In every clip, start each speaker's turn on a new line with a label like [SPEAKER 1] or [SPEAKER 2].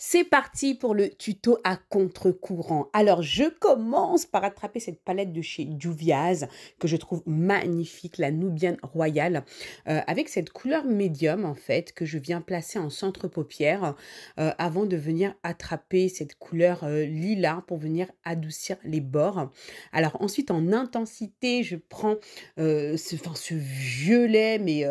[SPEAKER 1] C'est parti pour le tuto à contre-courant. Alors, je commence par attraper cette palette de chez Juvia's que je trouve magnifique, la Nubian Royale, avec cette couleur médium en fait que je viens placer en centre paupière avant de venir attraper cette couleur lilas pour venir adoucir les bords. Alors ensuite, en intensité, je prends ce violet, mais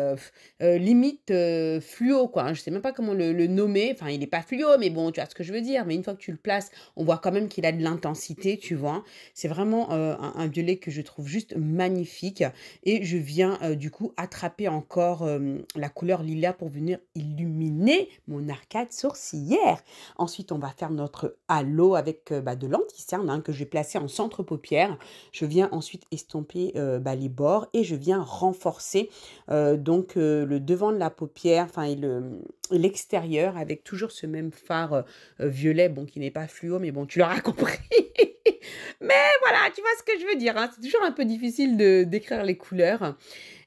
[SPEAKER 1] limite fluo, quoi, hein. Je sais même pas comment le nommer. Enfin, il n'est pas fluo, mais bon, tu vois ce que je veux dire. Mais une fois que tu le places, on voit quand même qu'il a de l'intensité, tu vois. C'est vraiment un violet que je trouve juste magnifique. Et je viens du coup attraper encore la couleur lilas pour venir illuminer mon arcade sourcilière. Ensuite, on va faire notre halo avec de l'anti-cerne, hein, que je vais placer en centre paupière. Je viens ensuite estomper les bords et je viens renforcer le devant de la paupière, enfin et l'extérieur avec toujours ce même fard violet, bon qui n'est pas fluo, mais bon tu l'auras compris. Mais voilà, tu vois ce que je veux dire, hein. C'est toujours un peu difficile de d'écrire les couleurs.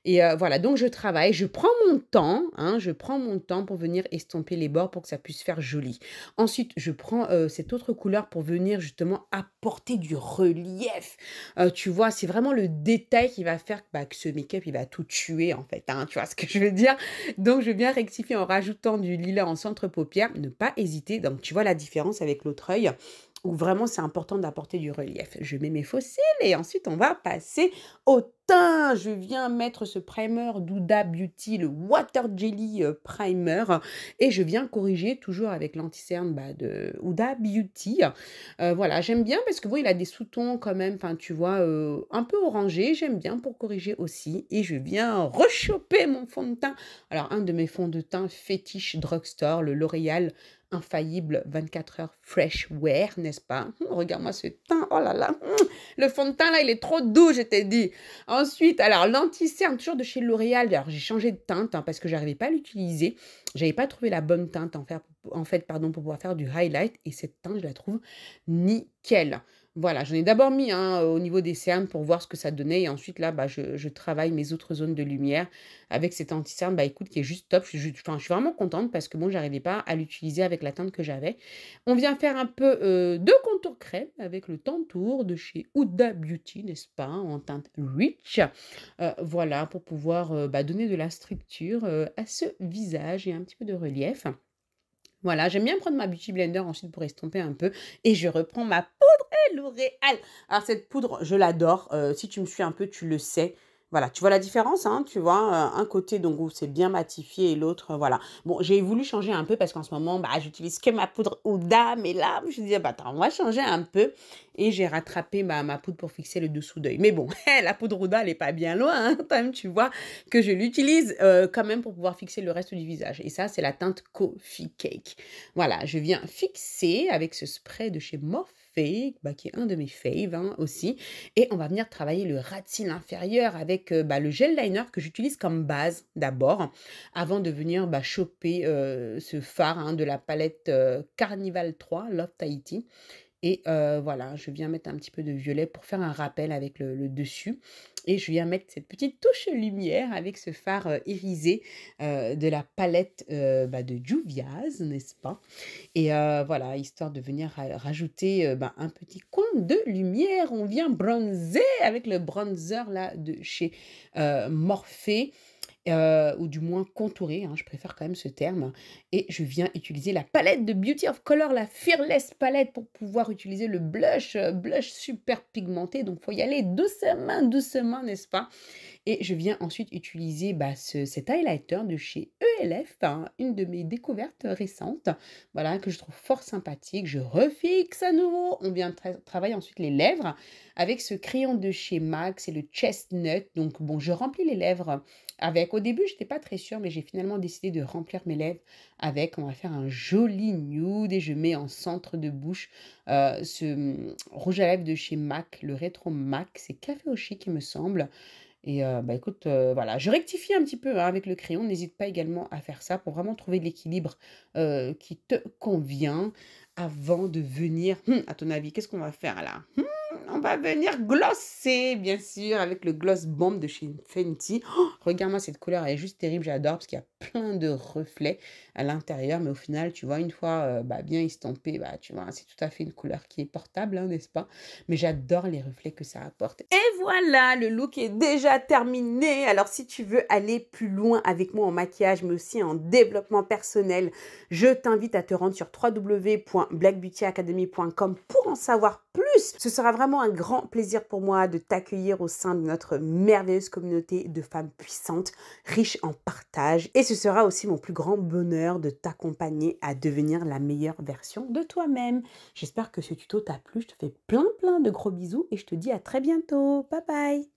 [SPEAKER 1] Et voilà, donc je travaille, je prends mon temps, hein, je prends mon temps pour venir estomper les bords pour que ça puisse faire joli. Ensuite, je prends, cette autre couleur pour venir justement apporter du relief. Tu vois, c'est vraiment le détail qui va faire, que ce make-up, il va tout tuer en fait, hein, tu vois ce que je veux dire? Donc je viens rectifier en rajoutant du lilas en centre paupière, ne pas hésiter. Donc tu vois la différence avec l'autre œil, où vraiment c'est important d'apporter du relief. Je mets mes faux cils et ensuite on va passer au teint. Je viens mettre ce primer d'Huda Beauty, le Water Jelly Primer, et je viens corriger toujours avec l'anti-cerne de Huda Beauty. Voilà, j'aime bien parce que bon, il a des sous-tons quand même, enfin tu vois, un peu orangé. J'aime bien pour corriger aussi. Et je viens rechoper mon fond de teint. Alors, un de mes fonds de teint fétiche drugstore, le L'Oréal Infaillible 24 heures Fresh Wear, n'est-ce pas? Regarde-moi ce teint, oh là là, le fond de teint là, il est trop doux, je t'ai dit. Ensuite, alors l'anti-cerne, toujours de chez L'Oréal. Alors j'ai changé de teinte, hein, parce que j'arrivais pas à l'utiliser. J'avais pas trouvé la bonne teinte pardon, pour pouvoir faire du highlight. Et cette teinte, je la trouve nickel. Voilà, j'en ai d'abord mis au niveau des cernes pour voir ce que ça donnait. Et ensuite, là, je travaille mes autres zones de lumière avec cet anti-cerne, écoute, qui est juste top. Enfin, je suis vraiment contente parce que bon, j'arrivais pas à l'utiliser avec la teinte que j'avais. On vient faire un peu de contour crème avec le Tantour de chez Huda Beauty, n'est-ce pas, en teinte Rich. Voilà, pour pouvoir donner de la structure à ce visage et un petit peu de relief. Voilà, j'aime bien prendre ma Beauty Blender ensuite pour estomper un peu et je reprends ma poudre et L'Oréal. Alors cette poudre, je l'adore. Si tu me suis un peu, tu le sais. Voilà, tu vois la différence, hein, tu vois, un côté donc où c'est bien matifié et l'autre, voilà. Bon, j'ai voulu changer un peu parce qu'en ce moment, j'utilise que ma poudre Huda, mais là, je me dis, attends, on va changer un peu. Et j'ai rattrapé ma poudre pour fixer le dessous d'œil. Mais bon, la poudre Huda, elle n'est pas bien loin, hein, quand même, tu vois, que je l'utilise quand même pour pouvoir fixer le reste du visage. Et ça, c'est la teinte Coffee Cake. Voilà, je viens fixer avec ce spray de chez Morphe, qui est un de mes faves, hein, aussi. Et on va venir travailler le ras de cils inférieur avec le gel liner que j'utilise comme base d'abord, avant de venir choper ce fard, hein, de la palette Carnival 3 Love Tahiti. Et voilà, je viens mettre un petit peu de violet pour faire un rappel avec le dessus. Et je viens mettre cette petite touche lumière avec ce fard irisé de la palette de Juvia's, n'est-ce pas? Et voilà, histoire de venir rajouter un petit coin de lumière. On vient bronzer avec le bronzer là de chez Morphe. Ou du moins contourer, hein, je préfère quand même ce terme. Et je viens utiliser la palette de Beauty of Color, la Fearless palette, pour pouvoir utiliser le blush super pigmenté. Donc, il faut y aller doucement, n'est-ce pas? Et je viens ensuite utiliser cet highlighter de chez ELF, hein, une de mes découvertes récentes, voilà, que je trouve fort sympathique. Je refixe à nouveau. On vient travailler ensuite les lèvres avec ce crayon de chez MAC, c'est le Chestnut. Donc bon, je remplis les lèvres avec. Au début, je n'étais pas très sûre, mais j'ai finalement décidé de remplir mes lèvres avec. On va faire un joli nude et je mets en centre de bouche ce rouge à lèvres de chez MAC, le Rétro MAC. C'est Café au Chic, il me semble. Et écoute, voilà, je rectifie un petit peu, hein, avec le crayon. N'hésite pas également à faire ça pour vraiment trouver l'équilibre qui te convient avant de venir. À ton avis, qu'est-ce qu'on va faire là? on va venir glosser, bien sûr, avec le Gloss Bomb de chez Fenty. Oh, regarde-moi cette couleur, elle est juste terrible, j'adore parce qu'il y a plein de reflets à l'intérieur, mais au final, tu vois, une fois bah, bien estompé, bah, tu vois, c'est tout à fait une couleur qui est portable, hein, n'est-ce pas? Mais j'adore les reflets que ça apporte. Et voilà, le look est déjà terminé. Alors, si tu veux aller plus loin avec moi en maquillage, mais aussi en développement personnel, je t'invite à te rendre sur www.blackbeautyacademy.com pour en savoir plus. Ce sera vraiment un grand plaisir pour moi de t'accueillir au sein de notre merveilleuse communauté de femmes puissantes, riches en partage. Et ce sera aussi mon plus grand bonheur de t'accompagner à devenir la meilleure version de toi-même. J'espère que ce tuto t'a plu. Je te fais plein de gros bisous et je te dis à très bientôt. Bye bye!